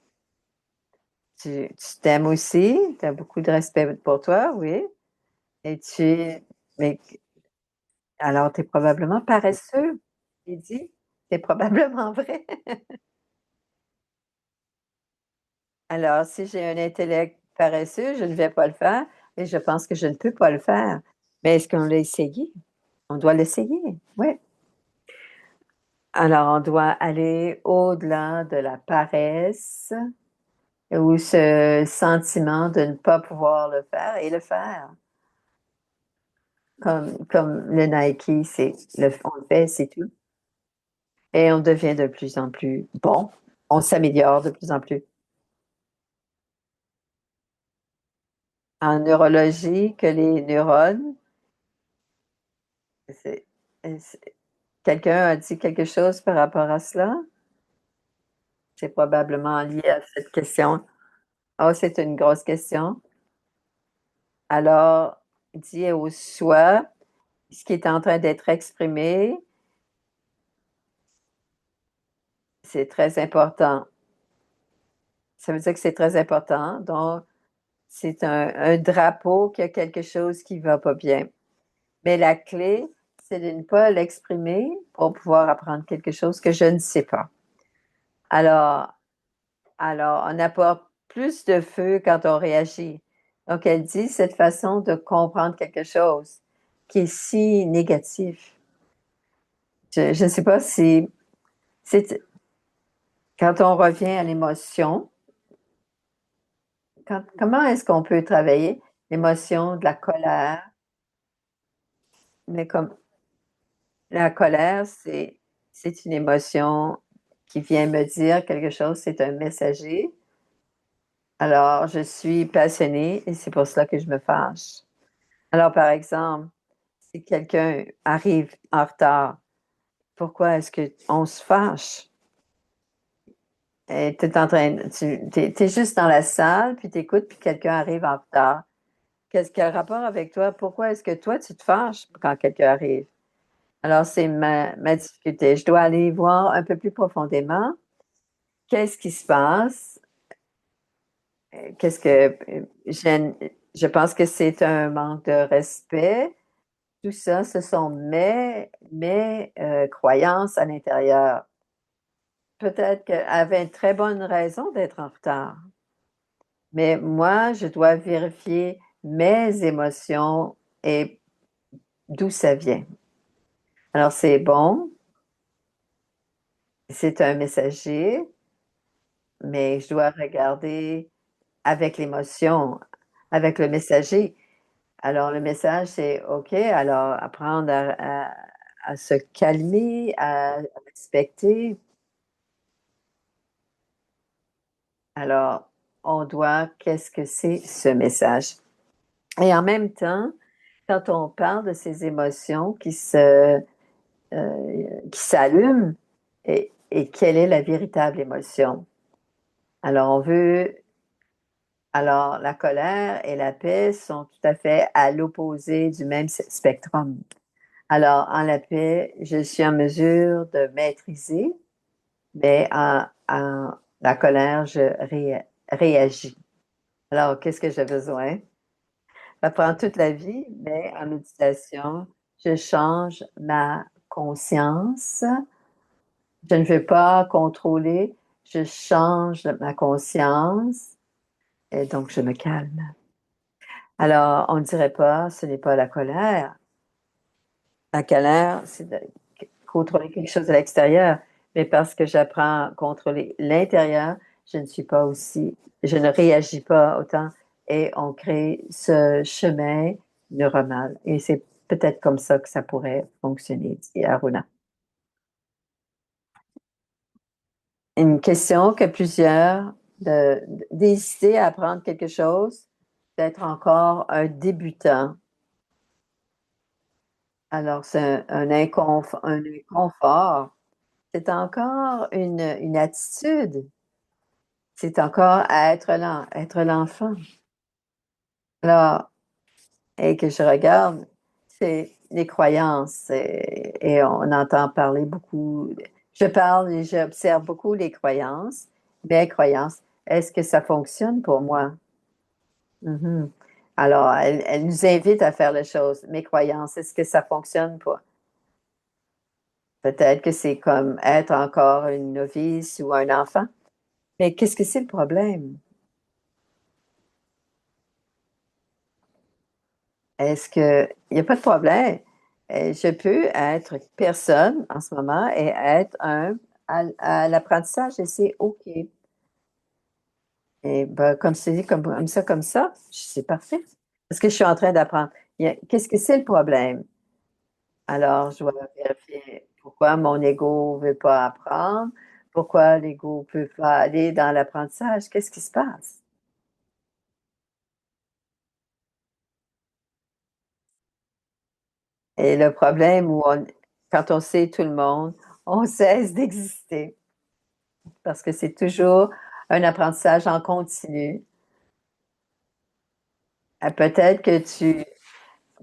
tu t'aimes aussi, tu as beaucoup de respect pour toi, oui. Et mais alors tu es probablement paresseux. J'ai dit, c'est probablement vrai. Alors, si j'ai un intellect paresseux, je ne vais pas le faire et je pense que je ne peux pas le faire. Mais est-ce qu'on l'a essayé? On doit l'essayer, oui. Alors, on doit aller au-delà de la paresse ou ce sentiment de ne pas pouvoir le faire et le faire. Comme le Nike, on le fait, c'est tout. Et on devient de plus en plus bon. On s'améliore de plus en plus. En neurologie, que les neurones, c'est, quelqu'un a dit quelque chose par rapport à cela? C'est probablement lié à cette question. Oh, c'est une grosse question. Alors, dit au soi ce qui est en train d'être exprimé, c'est très important. Ça veut dire que c'est très important. Donc, c'est un drapeau qu'il y a quelque chose qui ne va pas bien. Mais la clé, c'est de ne pas l'exprimer pour pouvoir apprendre quelque chose que je ne sais pas. Alors, on apporte plus de feu quand on réagit. Donc, elle dit cette façon de comprendre quelque chose qui est si négatif. Je ne sais pas si c'est quand on revient à l'émotion, comment est-ce qu'on peut travailler l'émotion de la colère? Mais comme la colère, c'est une émotion qui vient me dire quelque chose, c'est un messager. Alors, je suis passionnée et c'est pour cela que je me fâche. Alors, par exemple, si quelqu'un arrive en retard, pourquoi est-ce qu'on se fâche? Et t'es juste dans la salle, puis t'écoutes, puis quelqu'un arrive en retard. Quel rapport avec toi? Pourquoi est-ce que toi, tu te fâches quand quelqu'un arrive? Alors, c'est ma difficulté. Je dois aller voir un peu plus profondément qu'est-ce qui se passe. Qu'est-ce que je pense que c'est un manque de respect. Tout ça, ce sont mes croyances à l'intérieur. Peut-être qu'elle avait une très bonne raison d'être en retard, mais moi, je dois vérifier mes émotions et d'où ça vient. Alors, c'est bon, c'est un messager, mais je dois regarder avec l'émotion, avec le messager. Alors, le message, c'est OK, alors apprendre à se calmer, à respecter. Alors, on doit, qu'est-ce que c'est ce message? Et en même temps, quand on parle de ces émotions qui s'allument, et quelle est la véritable émotion? Alors, on veut Alors, la colère et la paix sont tout à fait à l'opposé du même spectrum. Alors, en la paix, je suis en mesure de maîtriser, mais en la colère, je réagis. Alors, qu'est-ce que j'ai besoin? Ça prend toute la vie, mais en méditation, je change ma conscience. Je ne veux pas contrôler, je change ma conscience et donc je me calme. Alors, on ne dirait pas, ce n'est pas la colère. La colère, c'est de contrôler quelque chose de l'extérieur, mais parce que j'apprends à contrôler l'intérieur, je ne suis pas aussi, je ne réagis pas autant et on crée ce chemin neuronal. Et c'est peut-être comme ça que ça pourrait fonctionner, dit Aruna. Une question que plusieurs, d'hésiter à apprendre quelque chose, d'être encore un débutant. Alors, c'est un inconfort. C'est encore une attitude. C'est encore à être l'enfant. Alors, et que je regarde, c'est les croyances. Et on entend parler beaucoup. Je parle et j'observe beaucoup les croyances. Mes croyances, est-ce que ça fonctionne pour moi? Mhm. Alors, elle nous invite à faire les choses. Mes croyances, est-ce que ça fonctionne pas? Peut-être que c'est comme être encore une novice ou un enfant. Mais qu'est-ce que c'est le problème? Est-ce que il n'y a pas de problème? Je peux être personne en ce moment et être à l'apprentissage et c'est OK. Et ben, comme c'est dit, comme ça, c'est parfait. Parce que je suis en train d'apprendre. Qu'est-ce que c'est le problème? Alors, je dois vérifier pourquoi mon ego ne veut pas apprendre, pourquoi l'ego ne peut pas aller dans l'apprentissage. Qu'est-ce qui se passe? Et le problème quand on sait tout le monde, on cesse d'exister parce que c'est toujours un apprentissage en continu. Peut-être que tu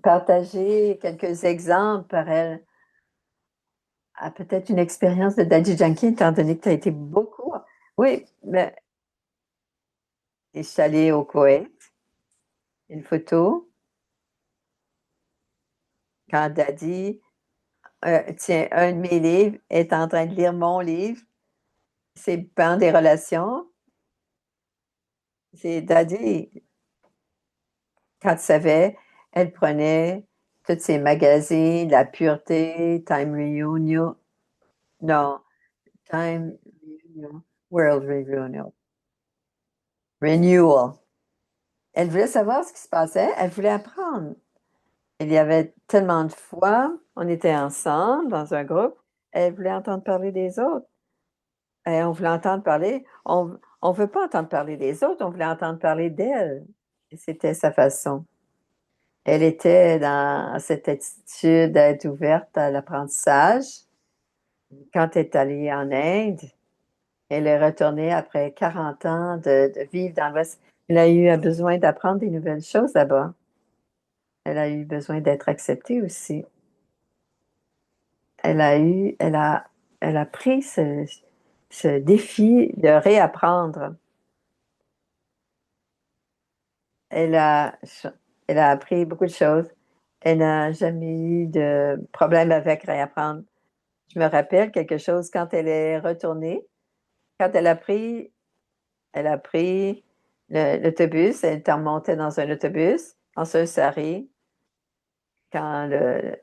partager quelques exemples par elle, peut-être une expérience de Daddy Yankee, étant donné que tu as été beaucoup. Oui, mais je suis allée au Koweït, une photo, quand Daddy tient un de mes livres, est en train de lire mon livre, c'est Ban des relations. C'est Daddy, quand tu savais, elle prenait tous ces magazines, La Pureté, Time Reunion, non, Time Reunion, World Reunion, Renewal. Elle voulait savoir ce qui se passait, elle voulait apprendre. Il y avait tellement de fois, on était ensemble dans un groupe, elle voulait entendre parler des autres. Et on voulait entendre parler, on veut pas entendre parler des autres, on voulait entendre parler d'elle. Et c'était sa façon. Elle était dans cette attitude d'être ouverte à l'apprentissage. Quand elle est allée en Inde, elle est retournée après 40 ans de vivre dans l'Ouest. Elle a eu besoin d'apprendre des nouvelles choses là-bas. Elle a eu besoin d'être acceptée aussi. Elle a eu, elle a pris ce défi de réapprendre. Elle a, elle a appris beaucoup de choses. Elle n'a jamais eu de problème avec réapprendre. Je me rappelle quelque chose quand elle est retournée, quand elle a pris l'autobus, elle était remontée dans un autobus, en se sarré, quand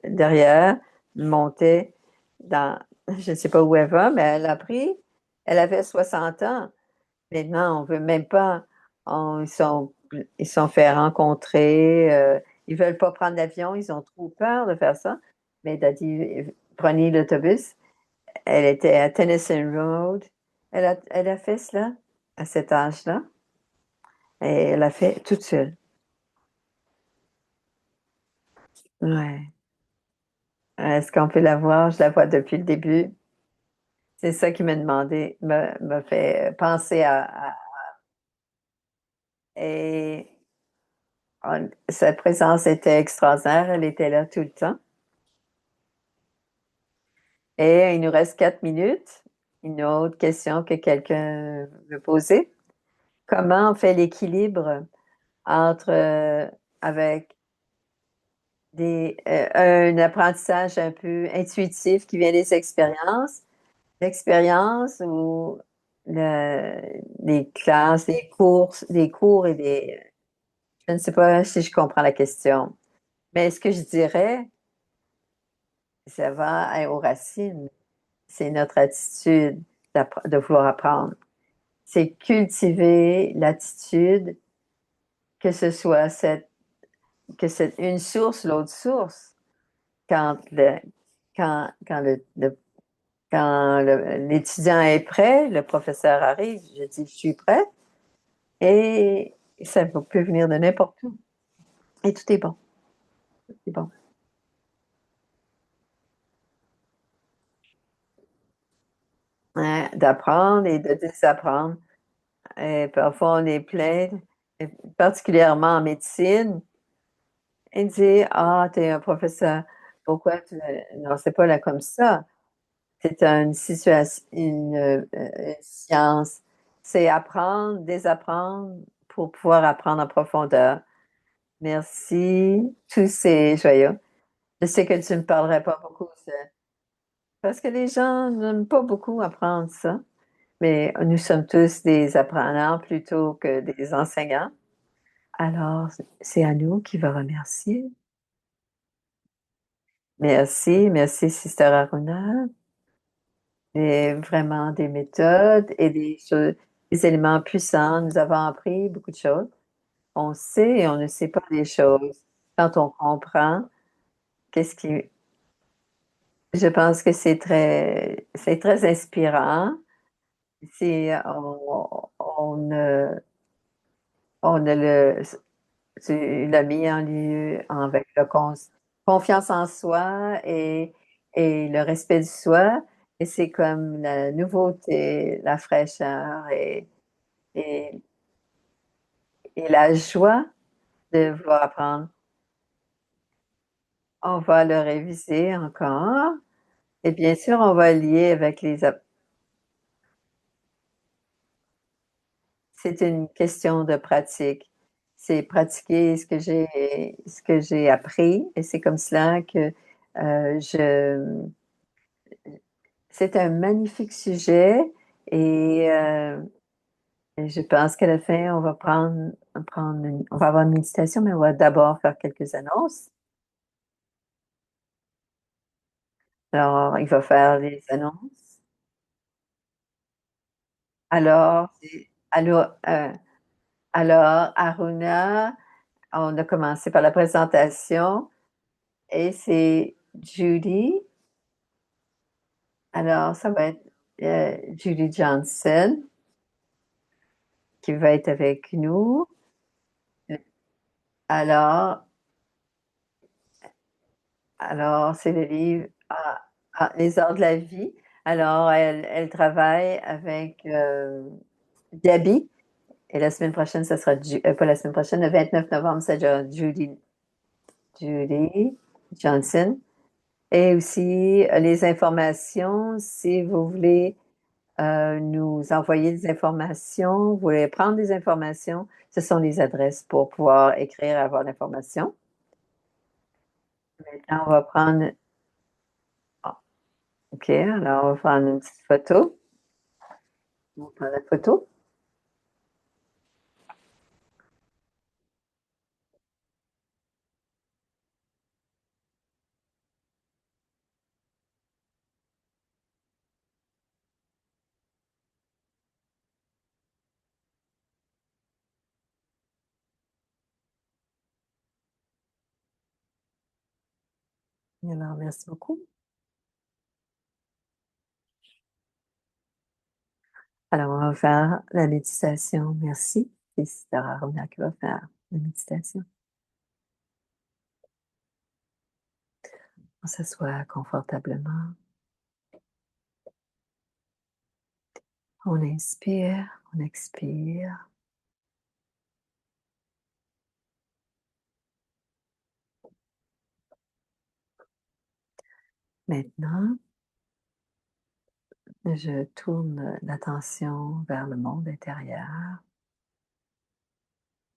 derrière montait dans, je ne sais pas où elle va, mais elle avait 60 ans. Maintenant, on veut même pas, ils sont fait rencontrer, ils veulent pas prendre l'avion, ils ont trop peur de faire ça. Mais elle a dit, prenez l'autobus. Elle était à Tennyson Road. Elle a fait cela à cet âge-là. Et elle a fait toute seule. Ouais. Est-ce qu'on peut la voir? Je la vois depuis le début. C'est ça qui m'a demandé, me fait penser et sa présence était extraordinaire. Elle était là tout le temps. Et il nous reste 4 minutes. Une autre question que quelqu'un veut poser. Comment on fait l'équilibre entre avec un apprentissage un peu intuitif qui vient des expériences, l'expérience ou les classes, les cours et des... Je ne sais pas si je comprends la question, mais ce que je dirais, ça va aux racines. C'est notre attitude de vouloir apprendre. C'est cultiver l'attitude que ce soit une source, l'autre source. Quand le, quand l'étudiant est prêt, le professeur arrive, je dis je suis prêt et ça peut venir de n'importe où. Et tout est bon. Tout est bon. Hein, d'apprendre et de désapprendre. Et parfois, on est plein, particulièrement en médecine, et dit ah, tu es un professeur. Pourquoi tu. Non, c'est pas là comme ça. C'est une situation, une science. C'est apprendre, désapprendre pour pouvoir apprendre en profondeur. Merci, tous ces joyaux. Je sais que tu ne parlerais pas beaucoup, parce que les gens n'aiment pas beaucoup apprendre ça, mais nous sommes tous des apprenants plutôt que des enseignants. Alors, c'est à nous qui va remercier. Merci, merci, Sister Aruna. Et vraiment des méthodes et des choses, des éléments puissants. Nous avons appris beaucoup de choses. On sait et on ne sait pas des choses. Quand on comprend, qu'est-ce qui, je pense que c'est très inspirant. Si on a tu l'as mis en lieu avec la confiance en soi et le respect du soi. Et c'est comme la nouveauté, la fraîcheur et, et la joie de vouloir apprendre. On va le réviser encore. Et bien sûr, on va lier avec c'est une question de pratique. C'est pratiquer ce que j'ai appris et c'est comme cela que je c'est un magnifique sujet et je pense qu'à la fin, on va avoir une méditation, mais on va d'abord faire quelques annonces. Alors, il va faire les annonces. Alors, alors, alors, Aruna, on a commencé par la présentation et c'est Judy. Alors, ça va être Judy Johnson qui va être avec nous. Alors, alors c'est le livre Les arts de la vie. Alors, elle travaille avec Debbie. Et la semaine prochaine, ça sera, pas la semaine prochaine, le 29 novembre, ça sera Judy Johnson. Et aussi, les informations, si vous voulez nous envoyer des informations, vous voulez prendre des informations, ce sont les adresses pour pouvoir écrire et avoir l'information. Maintenant, on va prendre, ah, OK, alors on va prendre une petite photo. On va prendre la photo. Alors, merci beaucoup. Alors, on va faire la méditation. Merci. C'est Sister Aruna qui va faire la méditation. On s'assoit confortablement. On inspire, on expire. Maintenant, je tourne l'attention vers le monde intérieur,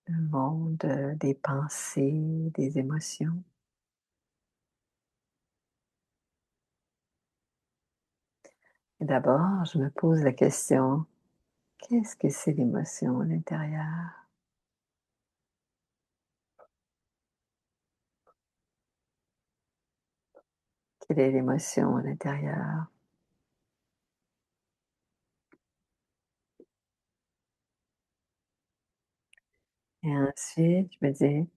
le monde des pensées, des émotions. Et d'abord, je me pose la question, qu'est-ce que c'est l'émotion à l'intérieur? Quelle est l'émotion à l'intérieur? Et ensuite, je me dis,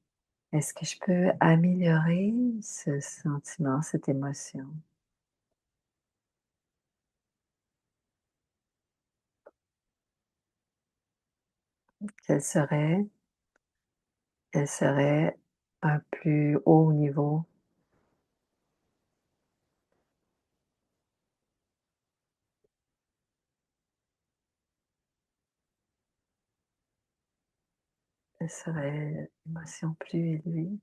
est-ce que je peux améliorer ce sentiment, cette émotion? Quel serait, quel serait un plus haut niveau? Quelle serait l'émotion plus élevée?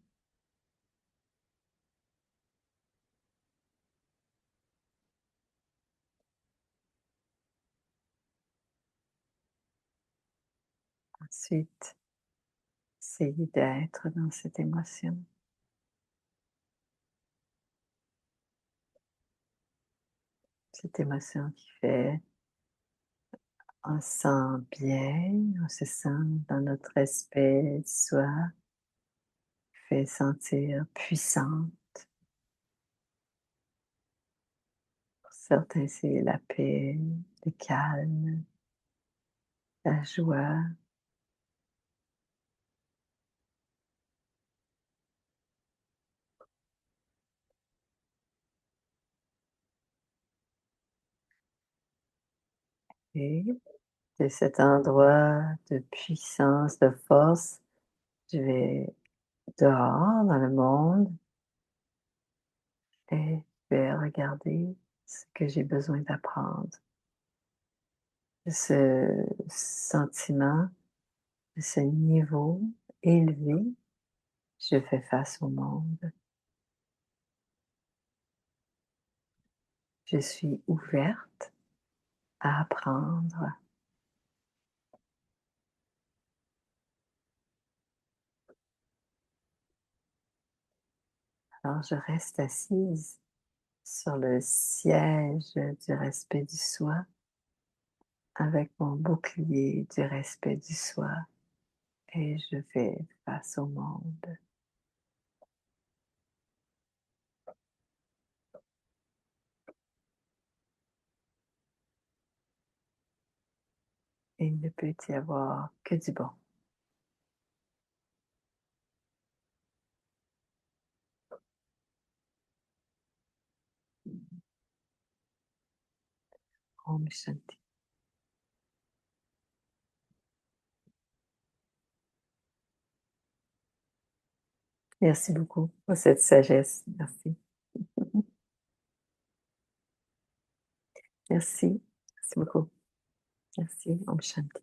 Ensuite, essayer d'être dans cette émotion. Cette émotion qui fait, on se sent bien, on se sent dans notre respect de soi, fait sentir puissant. Pour certains, c'est la paix, le calme, la joie. Et de cet endroit de puissance, de force, je vais dehors dans le monde et je vais regarder ce que j'ai besoin d'apprendre. Ce sentiment, ce niveau élevé, je fais face au monde. Je suis ouverte à apprendre. Alors je reste assise sur le siège du respect du soi avec mon bouclier du respect du soi et je vais face au monde. Et il ne peut y avoir que du bon. Om Shanti. Merci beaucoup pour cette sagesse. Merci. Merci. Merci beaucoup. Merci. Om Shanti.